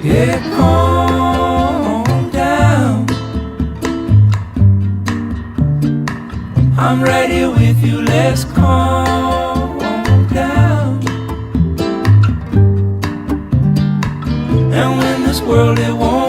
Yeah, calm down. I'm right here with you, let's calm down. And when this world it won't